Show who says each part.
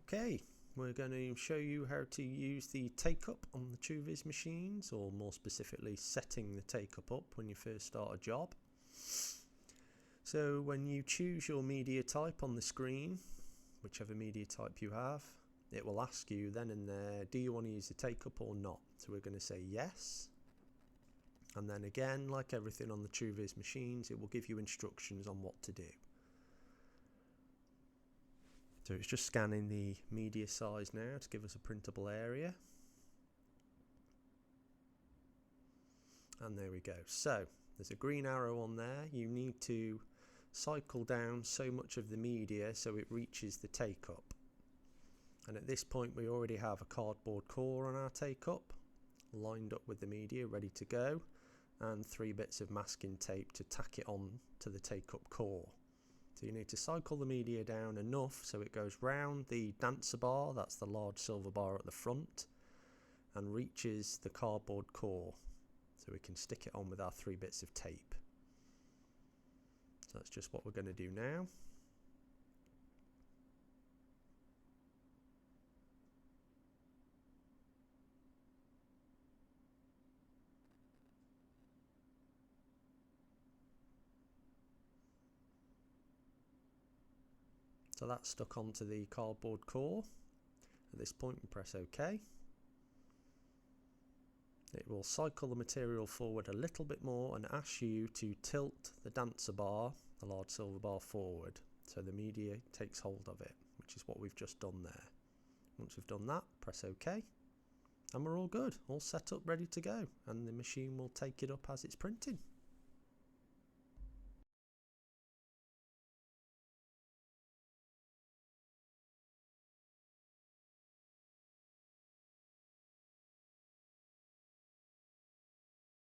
Speaker 1: Okay, we're going to show you how to use the take-up on the TrueVis machines, or more specifically setting the take-up up when you first start a job. So when you choose your media type on the screen, whichever media type you have, it will ask you then and there, do you want to use the take-up or not? So we're going to say yes. And then again, like everything on the TrueVis machines, it will give you instructions on what to do. So it's just scanning the media size now to give us a printable area. And there we go. So there's a green arrow on there. You need to cycle down so much of the media so it reaches the take-up. And at this point we already have a cardboard core on our take-up, lined up with the media, ready to go, and 3 bits of masking tape to tack it on to the take-up core. So you need to cycle the media down enough so it goes round the dancer bar, that's the large silver bar at the front, and reaches the cardboard core. So we can stick it on with our 3 bits of tape. So that's just what we're going to do now. So that's stuck onto the cardboard core. At this point we press OK. It will cycle the material forward a little bit more and ask you to tilt the dancer bar, the large silver bar, forward so the media takes hold of it, which is what we've just done there. Once we've done that, press OK, and we're all good, all set up, ready to go, and the machine will take it up as it's printing.